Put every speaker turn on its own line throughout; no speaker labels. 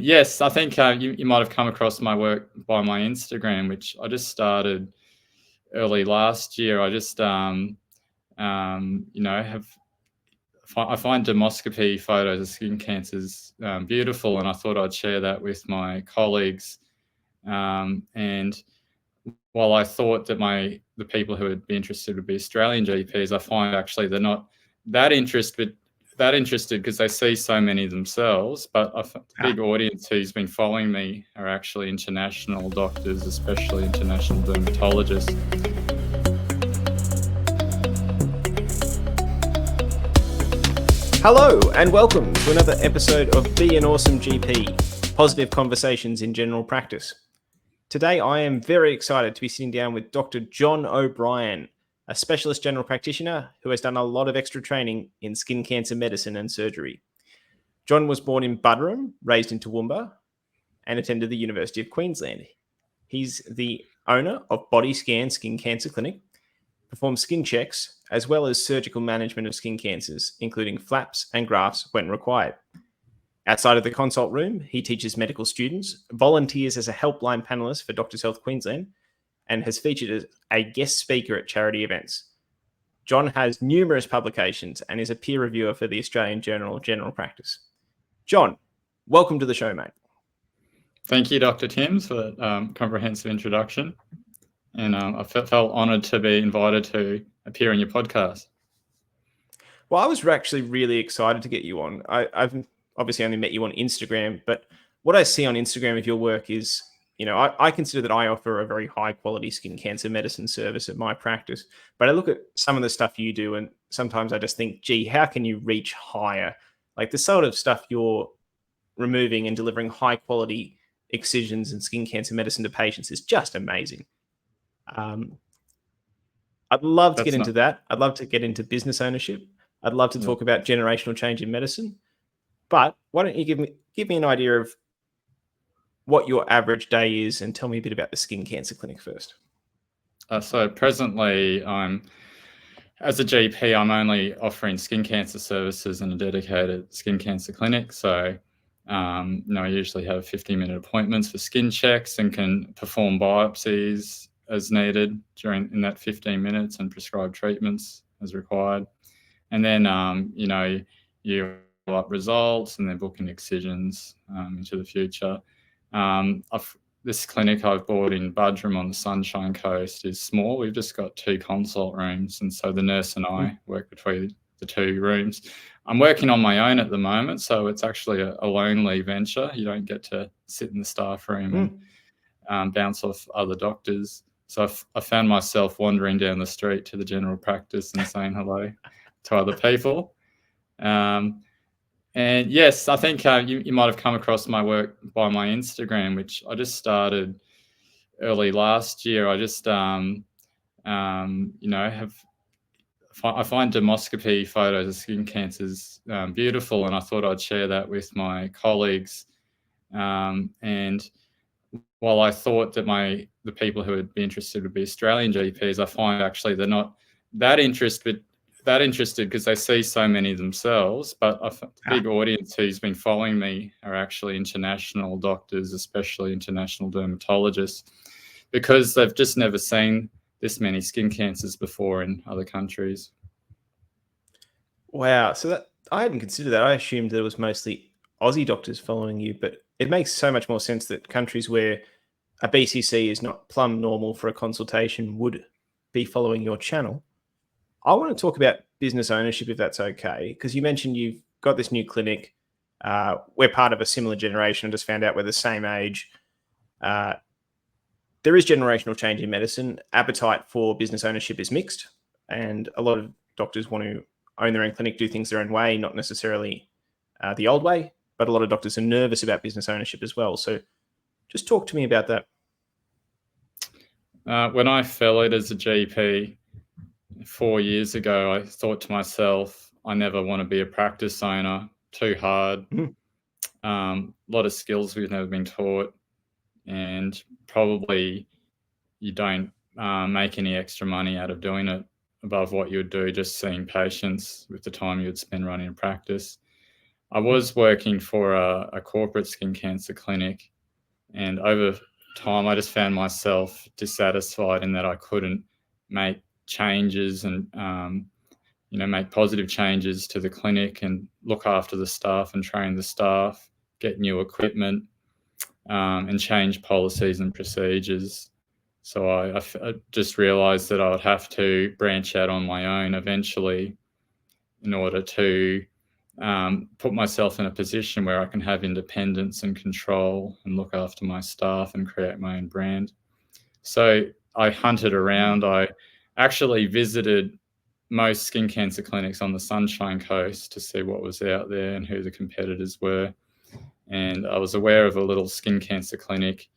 Yes, I think you might have come across my work by my Instagram, which I just started early last year. I just, I find dermoscopy photos of skin cancers beautiful, and I thought I'd share that with my colleagues. And while I thought that the people who would be interested would be Australian GPs, I find actually they're not that interested because they see so many themselves. But the big audience who's been following me are actually international doctors, especially international dermatologists.
Hello and welcome to another episode of Be an Awesome GP, positive conversations in general practice. Today I am very excited to be sitting down with Dr. John O'Brien, a specialist general practitioner who has done a lot of extra training in skin cancer medicine and surgery. John was born in Buderim, raised in Toowoomba, and attended the University of Queensland. He's the owner of Body Scan Skin Cancer Clinic, performs skin checks, as well as surgical management of skin cancers, including flaps and grafts when required. Outside of the consult room, he teaches medical students, volunteers as a helpline panelist for Doctors Health Queensland, and has featured as a guest speaker at charity events. John has numerous publications and is a peer reviewer for the Australian Journal of General Practice. John, welcome to the show, mate.
Thank you, Dr. Timms, for that comprehensive introduction. And I felt honoured to be invited to appear on your podcast.
Well, I was actually really excited to get you on. I've obviously only met you on Instagram, but what I see on Instagram of your work is, I consider that I offer a very high quality skin cancer medicine service at my practice. But I look at some of the stuff you do, and sometimes I just think, gee, how can you reach higher? Like the sort of stuff you're removing and delivering high quality excisions and skin cancer medicine to patients is just amazing. I'd love to get into that. I'd love to get into business ownership. I'd love to talk about generational change in medicine. But why don't you give me an idea of what your average day is and tell me a bit about the skin cancer clinic first.
So presently, as a GP, I'm only offering skin cancer services in a dedicated skin cancer clinic. So I usually have 15-minute appointments for skin checks and can perform biopsies as needed in that 15 minutes and prescribe treatments as required. And then, you up results and then booking excisions into the future. This clinic I've bought in Buderim on the Sunshine Coast is small. We've just got 2 consult rooms, and so the nurse and I work between the 2 rooms. I'm working on my own at the moment, so it's actually a lonely venture. You don't get to sit in the staff room and bounce off other doctors. So I found myself wandering down the street to the general practice and saying hello to other people. And yes, I think you might have come across my work by my Instagram, which I just started early last year. I just, I find dermoscopy photos of skin cancers beautiful, and I thought I'd share that with my colleagues. And while I thought that the people who would be interested would be Australian GPs, I find actually they're not that interested because they see so many themselves. But the big audience who's been following me are actually international doctors, especially international dermatologists, because they've just never seen this many skin cancers before in other countries.
Wow. So I hadn't considered that. I assumed there was mostly Aussie doctors following you, but it makes so much more sense that countries where a BCC is not plumb normal for a consultation would be following your channel. I want to talk about business ownership, if that's okay, because you mentioned you've got this new clinic. We're part of a similar generation. I just found out we're the same age. There is generational change in medicine. Appetite for business ownership is mixed, and a lot of doctors want to own their own clinic, do things their own way, not necessarily the old way, but a lot of doctors are nervous about business ownership as well. So just talk to me about that.
When I fell it as a GP 4 years ago, I thought to myself, I never want to be a practice owner. Too hard. A lot of skills we've never been taught, and probably you don't make any extra money out of doing it above what you would do just seeing patients with the time you would spend running a practice. I was working for a corporate skin cancer clinic, and over time I just found myself dissatisfied in that I couldn't make changes and make positive changes to the clinic and look after the staff and train the staff, get new equipment, and change policies and procedures. So I just realised that I would have to branch out on my own eventually in order to put myself in a position where I can have independence and control and look after my staff and create my own brand. So I hunted around. I actually visited most skin cancer clinics on the Sunshine Coast to see what was out there and who the competitors were. And I was aware of a little skin cancer clinic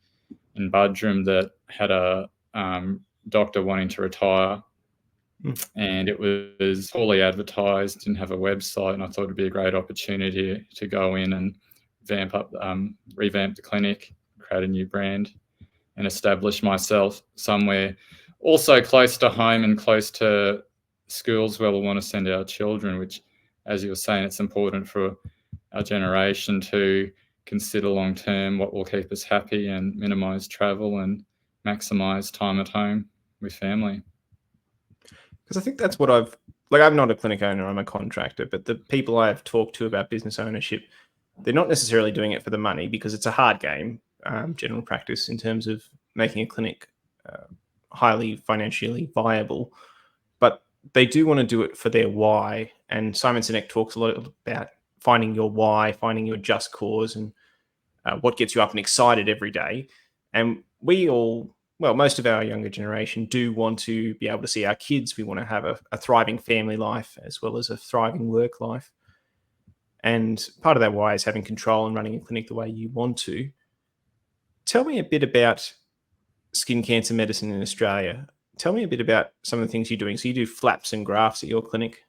in Buderim that had a doctor wanting to retire, and it was fully advertised, didn't have a website, and I thought it'd be a great opportunity to go in and revamp the clinic, create a new brand, and establish myself somewhere also close to home and close to schools where we want to send our children, which, as you were saying, it's important for our generation to consider long term what will keep us happy and minimize travel and maximize time at home with family.
Because I think that's what I'm not a clinic owner, I'm a contractor, but the people I've talked to about business ownership, they're not necessarily doing it for the money, because it's a hard game, general practice, in terms of making a clinic highly financially viable. But they do want to do it for their why. And Simon Sinek talks a lot about finding your why, finding your just cause, and what gets you up and excited every day. And we all, well, most of our younger generation do want to be able to see our kids. We want to have a thriving family life as well as a thriving work life. And part of that why is having control and running a clinic the way you want to. Tell me a bit about skin cancer medicine in Australia. Tell me a bit about some of the things you're doing. So you do flaps and grafts at your clinic?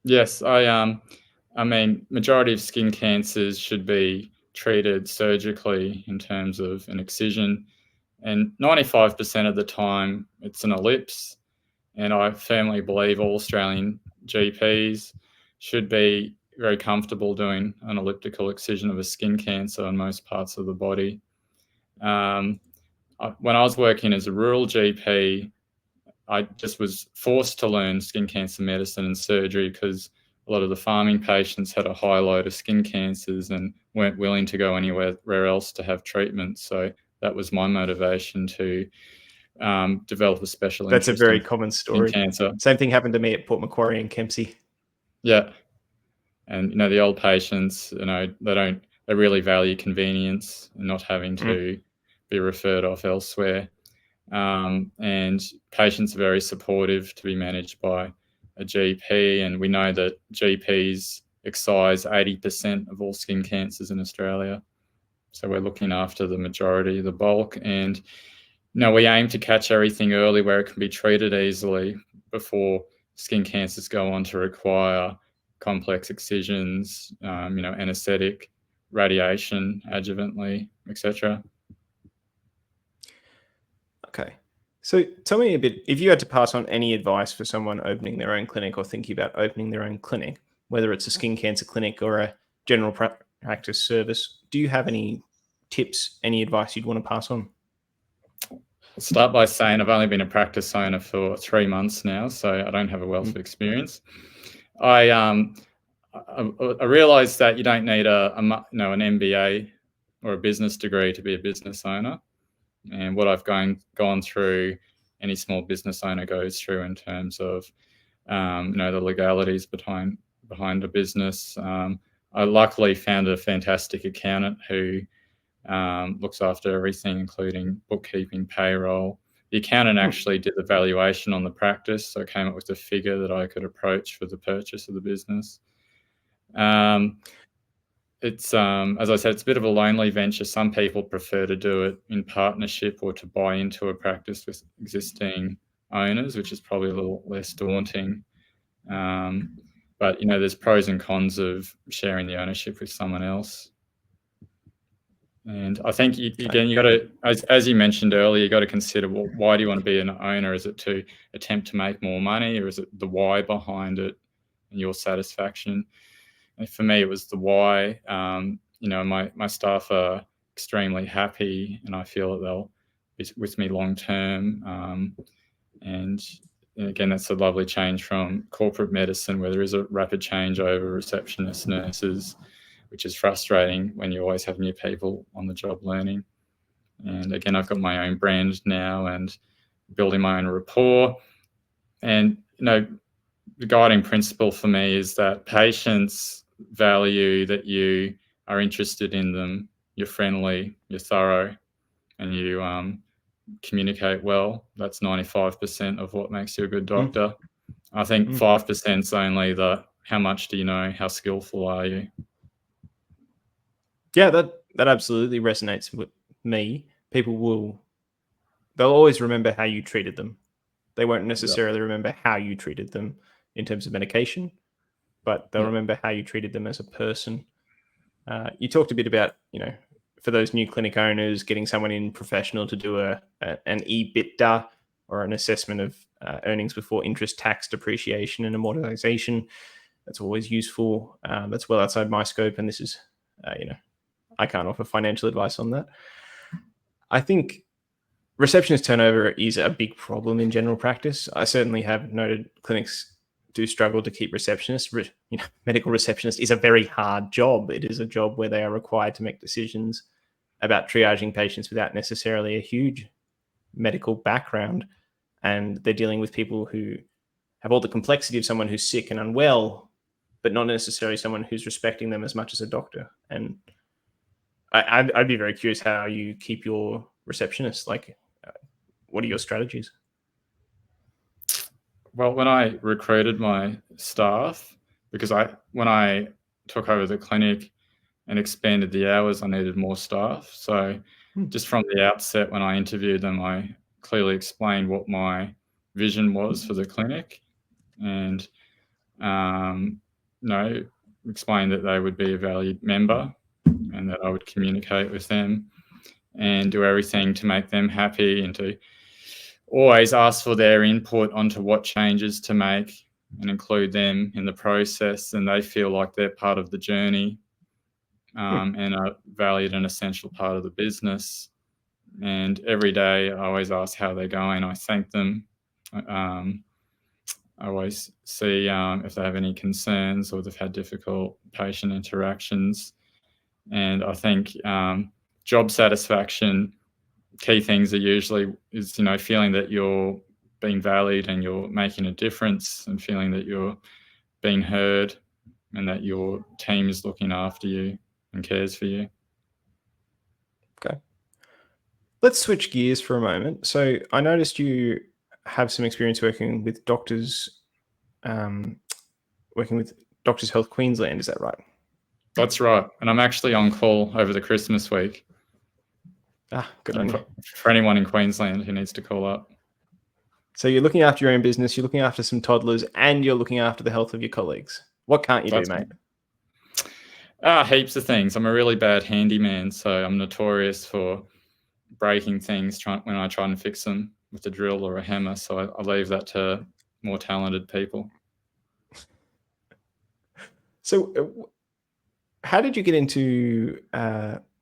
Yes, I mean, majority of skin cancers should be treated surgically in terms of an excision, and 95% of the time it's an ellipse. And I firmly believe all Australian GPs should be very comfortable doing an elliptical excision of a skin cancer on most parts of the body. When I was working as a rural GP, I just was forced to learn skin cancer medicine and surgery because a lot of the farming patients had a high load of skin cancers and weren't willing to go anywhere else to have treatment. So that was my motivation to develop a special interest.
That's a very common story.
Cancer.
Same thing happened to me at Port Macquarie and Kempsey.
Yeah. And, the old patients, they really value convenience and not having to be referred off elsewhere. And patients are very supportive to be managed by a GP. And we know that GPs excise 80% of all skin cancers in Australia. So we're looking after the majority, the bulk. And, we aim to catch everything early where it can be treated easily before skin cancers go on to require complex excisions, anaesthetic, radiation, adjuvantly, etc.
Okay. So tell me a bit, if you had to pass on any advice for someone opening their own clinic or thinking about opening their own clinic, whether it's a skin cancer clinic or a general practice service, do you have any tips, any advice you'd want to pass on?
I'll start by saying I've only been a practice owner for 3 months now, so I don't have a wealth of experience. I realised that you don't need an MBA or a business degree to be a business owner. And what I've gone through, any small business owner goes through in terms of, the legalities behind a business. I luckily found a fantastic accountant who looks after everything, including bookkeeping, payroll. The accountant actually did the valuation on the practice, so I came up with a figure that I could approach for the purchase of the business. It's, as I said, it's a bit of a lonely venture. Some people prefer to do it in partnership or to buy into a practice with existing owners, which is probably a little less daunting. But, there's pros and cons of sharing the ownership with someone else. And I think, you got to, as you mentioned earlier, you got to consider, well, why do you want to be an owner? Is it to attempt to make more money, or is it the why behind it and your satisfaction? And for me, it was the why. My staff are extremely happy, and I feel that they'll be with me long term. And again, that's a lovely change from corporate medicine, where there is a rapid change over receptionists, nurses, which is frustrating when you always have new people on the job learning. And again, I've got my own brand now and building my own rapport. And, the guiding principle for me is that patients value that you are interested in them, you're friendly, you're thorough, and you communicate well. That's 95% of what makes you a good doctor. I think 5% is only the how much do you know, how skillful are you?
Yeah, that absolutely resonates with me. They'll always remember how you treated them. They won't necessarily remember how you treated them in terms of medication, but they'll remember how you treated them as a person. You talked a bit about, for those new clinic owners, getting someone in professional to do an EBITDA, or an assessment of earnings before interest, tax, depreciation, and amortization. That's always useful. That's well outside my scope, and this is, I can't offer financial advice on that. I think receptionist turnover is a big problem in general practice. I certainly have noted clinics do struggle to keep receptionists. Medical receptionist is a very hard job. It is a job where they are required to make decisions about triaging patients without necessarily a huge medical background. And they're dealing with people who have all the complexity of someone who's sick and unwell, but not necessarily someone who's respecting them as much as a doctor. And I'd be very curious how you keep your receptionists. What are your strategies?
Well, when I recruited my staff, because when I took over the clinic and expanded the hours, I needed more staff. So just from the outset, when I interviewed them, I clearly explained what my vision was for the clinic, and explained that they would be a valued member and that I would communicate with them and do everything to make them happy, and to always ask for their input onto what changes to make and include them in the process, and they feel like they're part of the journey and a valued and essential part of the business. And every day I always ask how they're going. I thank them. I always see if they have any concerns or they've had difficult patient interactions. And I think job satisfaction, key things are usually is, feeling that you're being valued and you're making a difference, and feeling that you're being heard and that your team is looking after you and cares for you.
Okay. Let's switch gears for a moment. So I noticed you have some experience working with Doctors Health Queensland. Is that right?
That's right. And I'm actually on call over the Christmas week.
Good on you.
For anyone in Queensland who needs to call up.
So you're looking after your own business, you're looking after some toddlers, and you're looking after the health of your colleagues. What can't you do, mate?
Heaps of things. I'm a really bad handyman, so I'm notorious for breaking things when I try and fix them with a drill or a hammer. So I leave that to more talented people.
So how did you get into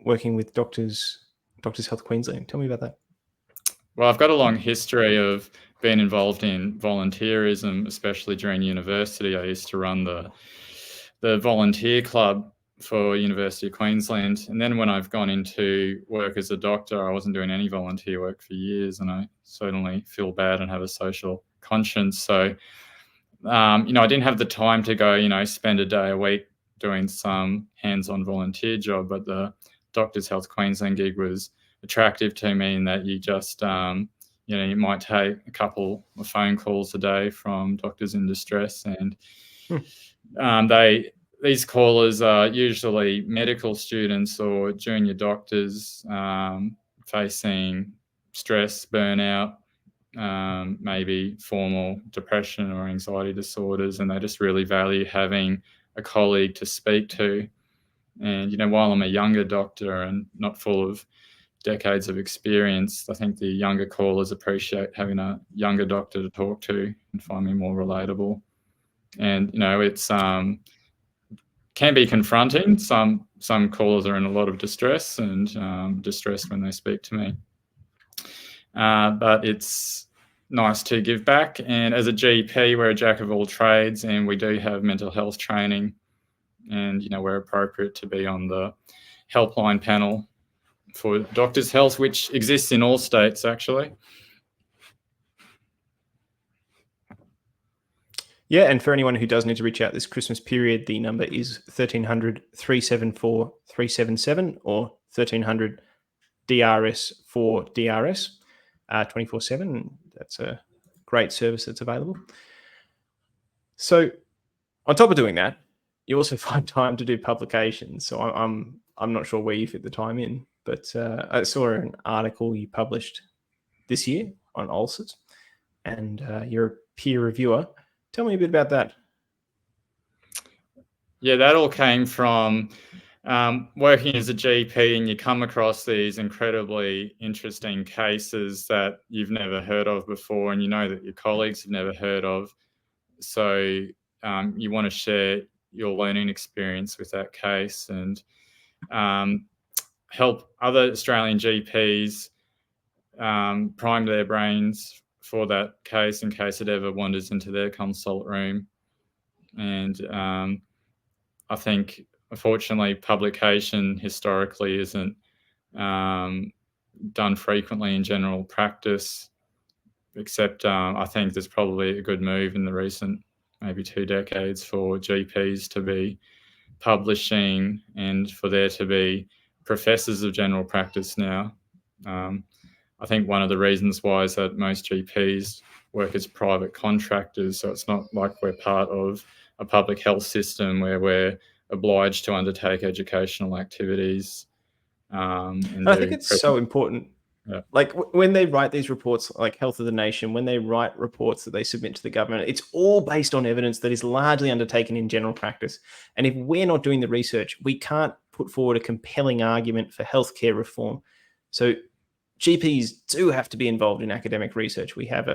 working with Doctors Health Queensland? Tell me about that.
Well, I've got a long history of being involved in volunteerism, especially during university. I used to run the volunteer club for University of Queensland. And then when I've gone into work as a doctor, I wasn't doing any volunteer work for years, and I certainly feel bad and have a social conscience. So, I didn't have the time to go, spend a day a week doing some hands-on volunteer job, but the Doctors Health Queensland gig was attractive to me in that you just, you might take a couple of phone calls a day from doctors in distress, and these callers are usually medical students or junior doctors facing stress, burnout, maybe formal depression or anxiety disorders, and they just really value having a colleague to speak to. And, while I'm a younger doctor and not full of decades of experience, I think the younger callers appreciate having a younger doctor to talk to and find me more relatable. And, it's can be confronting. Some callers are in a lot of distress and distressed when they speak to me. But it's nice to give back. And as a GP, we're a jack of all trades, and we do have mental health training. And, we're appropriate to be on the helpline panel for Doctors' Health, which exists in all states, actually.
Yeah, and for anyone who does need to reach out this Christmas period, the number is 1300 374 377 or 1300 DRS for DRS 24/7. That's a great service that's available. So, on top of doing that, you also find time to do publications. So I'm not sure where you fit the time in, but I saw an article you published this year on ulcers, and you're a peer reviewer. Tell me a bit about that.
Yeah, that all came from working as a GP, and you come across these incredibly interesting cases that you've never heard of before, and that your colleagues have never heard of. So you want to share your learning experience with that case and help other Australian GPs prime their brains for that case in case it ever wanders into their consult room. And I think, unfortunately, publication historically isn't done frequently in general practice, except I think there's probably a good move in the recent maybe 2 decades for GPs to be publishing and for there to be professors of general practice now. I think one of the reasons why is that most GPs work as private contractors, so it's not like we're part of a public health system where we're obliged to undertake educational activities.
And I think it's so important. Yeah. Like when they write these reports, like Health of the Nation, when they write reports that they submit to the government, it's all based on evidence that is largely undertaken in general practice. And if we're not doing the research, we can't put forward a compelling argument for healthcare reform. So GPs do have to be involved in academic research. We have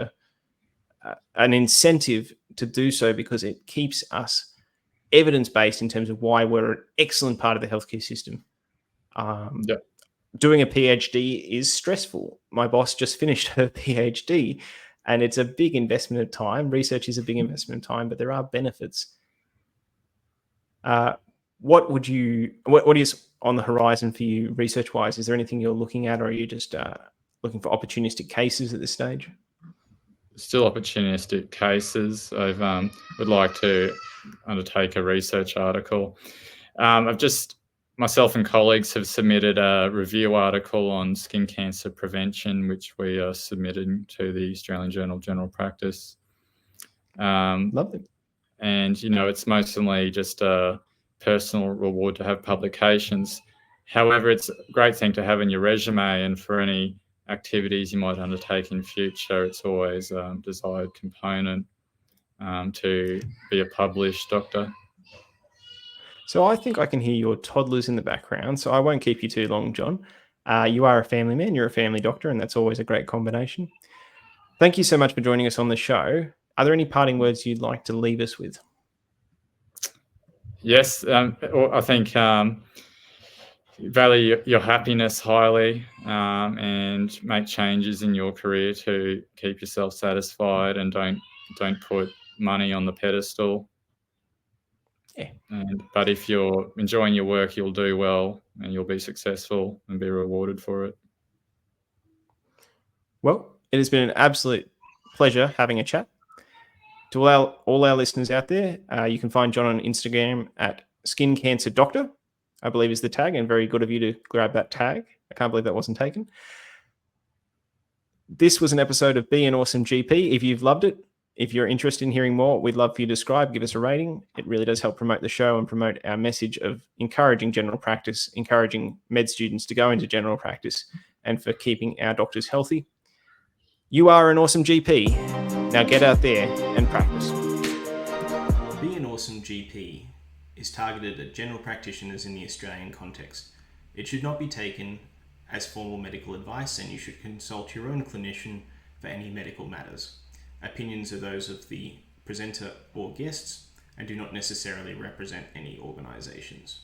an incentive to do so because it keeps us evidence-based in terms of why we're an excellent part of the healthcare system. Doing a PhD is stressful. My boss just finished her PhD, and it's a big investment of time. Research is a big investment of time, but there are benefits. What is on the horizon for you research-wise? Is there anything you're looking at, or are you just looking for opportunistic cases at this stage?
Still opportunistic cases. I would like to undertake a research article. Myself and colleagues have submitted a review article on skin cancer prevention, which we are submitting to the Australian Journal of General Practice.
Lovely.
And, it's mostly just a personal reward to have publications. However, it's a great thing to have in your resume, and for any activities you might undertake in future, it's always a desired component to be a published doctor.
So I think I can hear your toddlers in the background, so I won't keep you too long, John. You are a family man, you're a family doctor, and that's always a great combination. Thank you so much for joining us on the show. Are there any parting words you'd like to leave us with?
Yes, I think value your happiness highly and make changes in your career to keep yourself satisfied, and don't put money on the pedestal. Yeah. But if you're enjoying your work, you'll do well and you'll be successful and be rewarded for it.
Well, it has been an absolute pleasure having a chat. To all our listeners out there, you can find John on Instagram at Skin Cancer Doctor, I believe is the tag, and very good of you to grab that tag. I can't believe that wasn't taken. This was an episode of Be an Awesome GP. If you've loved it, if you're interested in hearing more, we'd love for you to subscribe, give us a rating. It really does help promote the show and promote our message of encouraging general practice, encouraging med students to go into general practice, and for keeping our doctors healthy. You are an awesome GP. Now get out there and practice. Be an Awesome GP is targeted at general practitioners in the Australian context. It should not be taken as formal medical advice, and you should consult your own clinician for any medical matters. Opinions are those of the presenter or guests. and do not necessarily represent any organisations.